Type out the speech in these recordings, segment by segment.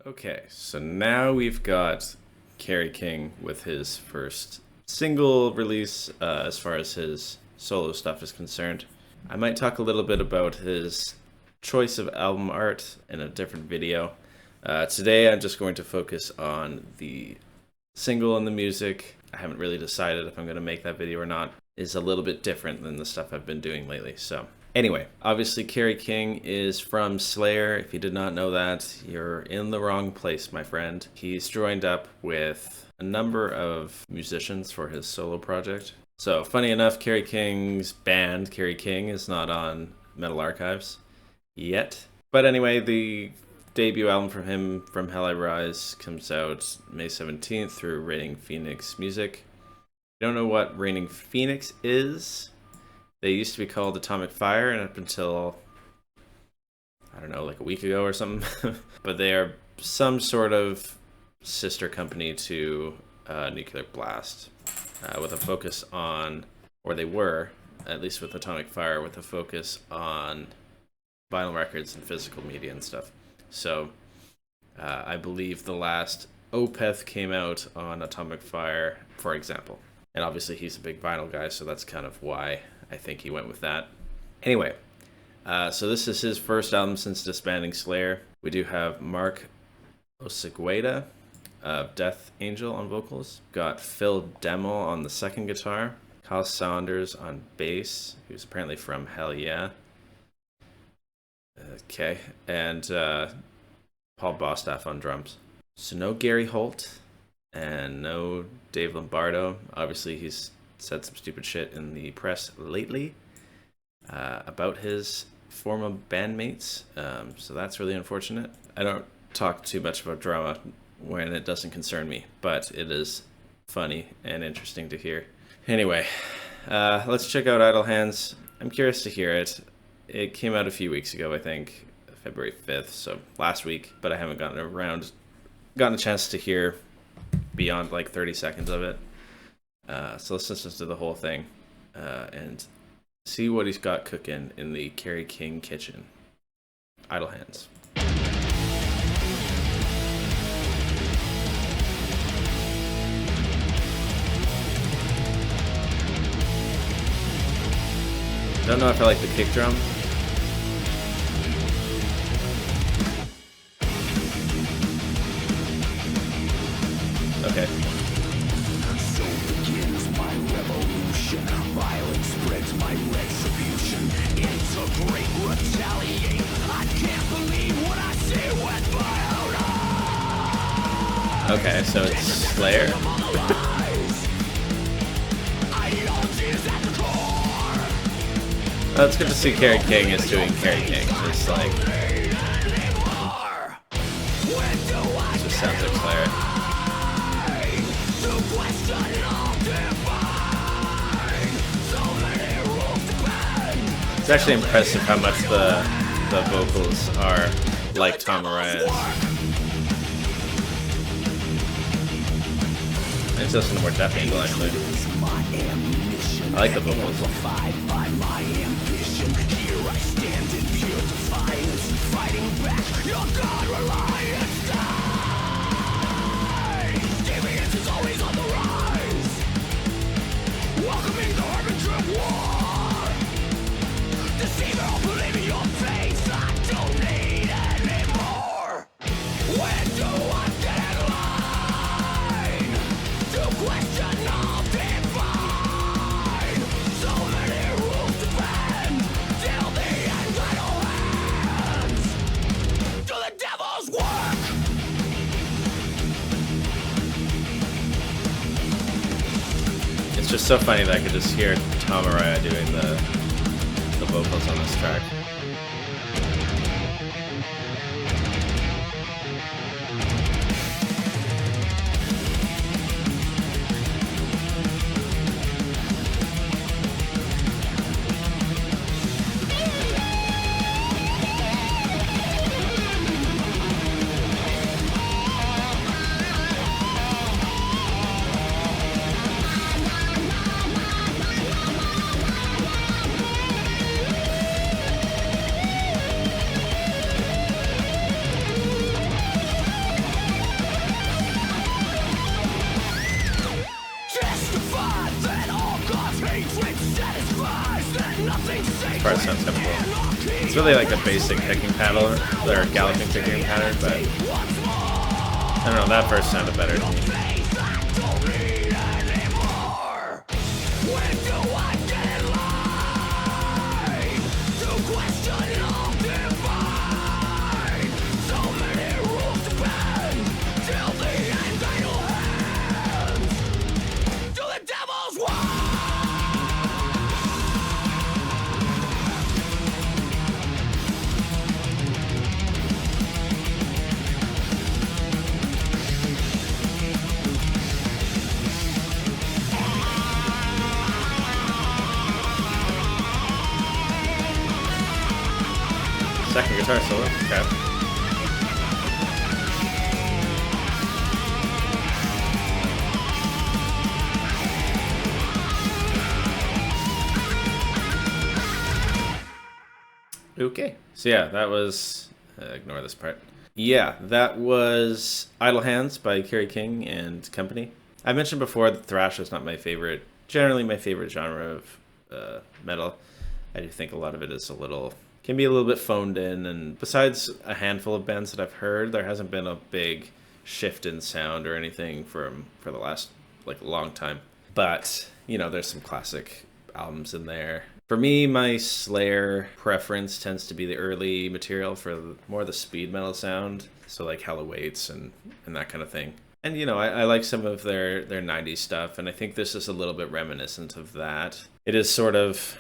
Okay, so now we've got Kerry King with his first single release as far as his solo stuff is concerned. I might talk a little bit about his choice of album art in a different video. Today I'm just going to focus on the single and the music. I haven't really decided if I'm going to make that video or not. It's a little bit different than the stuff I've been doing lately, so... Anyway, obviously Kerry King is from Slayer. If you did not know that, you're in the wrong place, my friend. He's joined up with a number of musicians for his solo project. So, funny enough, Kerry King's band, Kerry King, is not on Metal Archives yet. But anyway, the debut album from him, From Hell I Rise, comes out May 17th through Raining Phoenix Music. If you don't know what Raining Phoenix is, they used to be called Atomic Fire, and up until, I don't know, like a week ago or something. But they are some sort of sister company to Nuclear Blast, with a focus on, or they were, at least with Atomic Fire, with a focus on vinyl records and physical media and stuff. So I believe the last Opeth came out on Atomic Fire, for example. And obviously he's a big vinyl guy, so that's kind of why I think he went with that. Anyway, so this is his first album since disbanding Slayer. We do have Mark Osegueda of Death Angel on vocals. Got Phil Demmel on the second guitar. Kyle Saunders on bass, who's apparently from Hell Yeah. Okay, and Paul Bostaff on drums. So no Gary Holt and no Dave Lombardo. Obviously he's said some stupid shit in the press lately about his former bandmates, so that's really unfortunate. I don't talk too much about drama when it doesn't concern me, but it is funny and interesting to hear. Anyway, let's check out Idle Hands. I'm curious to hear it. It came out a few weeks ago, I think, February 5th, so last week, but I haven't gotten a chance to hear beyond like 30 seconds of it. So let's listen to the whole thing and see what he's got cooking in the Kerry King kitchen. Idle Hands. Don't know if I like the kick drum. Okay. Violence spreads my retribution. It's a great retaliate. I can't believe what I see with my own eyes. Okay, so it's Slayer. Oh, it's good to see Kerry King is doing Kerry King. Just like, it just sounds like Slayer. It's actually impressive how much the vocals are like Tom Araya's. Let's listen to more Death Angel, actually. I like the vocals. Welcoming the harbinger of war. Deceiver, I'll believe in your face. I don't need anymore. When do I get in line to question all divine? So many rules to bend till the end. Idle hands do the devil's work. It's just so funny that I could just hear Tom Araya doing the vocals on this track. As far as sounds kind of cool. It's really like a basic picking pattern, or galloping picking pattern, but I don't know, that first sounded better to me. Second guitar solo, okay. Okay, so yeah, that was, ignore this part. Yeah, that was Idle Hands by Kerry King and Company. I mentioned before that thrash is not my favorite, generally my favorite genre of metal. I do think a lot of it is can be a little bit phoned in, and besides a handful of bands that I've heard, there hasn't been a big shift in sound or anything for the last like long time. But you know, there's some classic albums in there. For me, my Slayer preference tends to be the early material for more the speed metal sound, so like Hell Awaits and that kind of thing. And you know, I like some of their 90s stuff, and I think this is a little bit reminiscent of that. It is sort of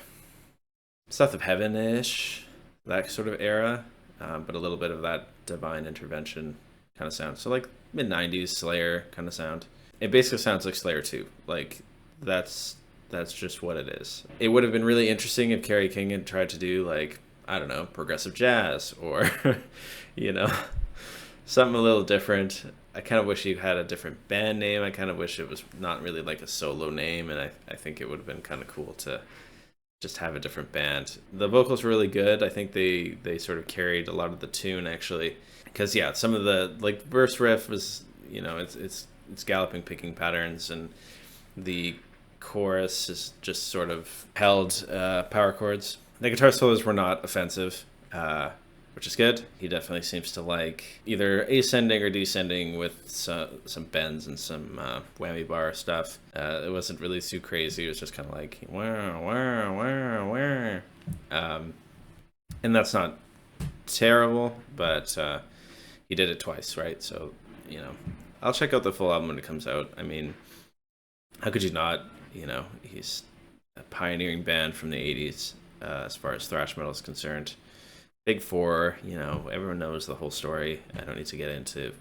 South of Heaven-ish, that sort of era, but a little bit of that Divine Intervention kind of sound. So like mid-90s Slayer kind of sound. It basically sounds like Slayer 2. Like that's just what it is. It would have been really interesting if Kerry King had tried to do like, I don't know, progressive jazz or, you know, something a little different. I kind of wish he had a different band name. I kind of wish it was not really like a solo name, and I think it would have been kind of cool to just have a different band. The vocals were really good. I think they sort of carried a lot of the tune actually, because yeah, some of the like verse riff was, you know, it's galloping picking patterns, and the chorus is just sort of held power chords. The guitar solos were not offensive, which is good. He definitely seems to like either ascending or descending with some bends and some whammy bar stuff. It wasn't really too crazy. It was just kind of like wow, wow, wow, wow. And that's not terrible, but he did it twice, right? So, you know, I'll check out the full album when it comes out. I mean, how could you not? You know, he's a pioneering band from the 80s as far as thrash metal is concerned. Big Four, you know, everyone knows the whole story. I don't need to get into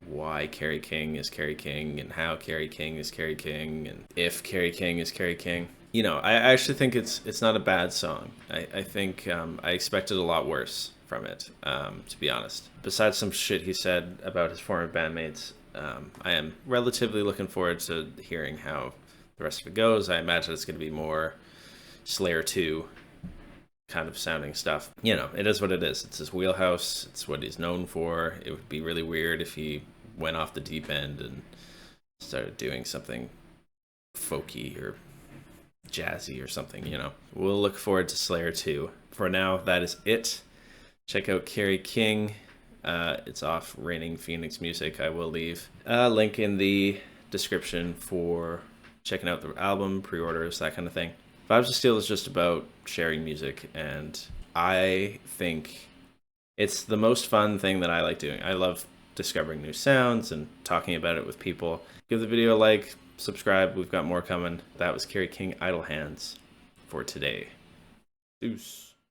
why Kerry King is Kerry King and how Kerry King is Kerry King and if Kerry King is Kerry King. You know, I actually think it's not a bad song. I think I expected a lot worse from it, to be honest. Besides some shit he said about his former bandmates, I am relatively looking forward to hearing how the rest of it goes. I imagine it's going to be more Slayer 2 kind of sounding stuff. You know, it is what it is. It's his wheelhouse. It's what he's known for. It would be really weird if he went off the deep end and started doing something folky or jazzy or something, you know. We'll look forward to Slayer 2. For now, that is it. Check out Kerry King. It's off Raining Phoenix Music. I will leave a link in the description for checking out the album, pre-orders, that kind of thing. Vibes of Steel is just about sharing music, and I think it's the most fun thing that I like doing. I love discovering new sounds and talking about it with people. Give the video a like, subscribe, we've got more coming. That was Kerry King, Idle Hands, for today. Deuce.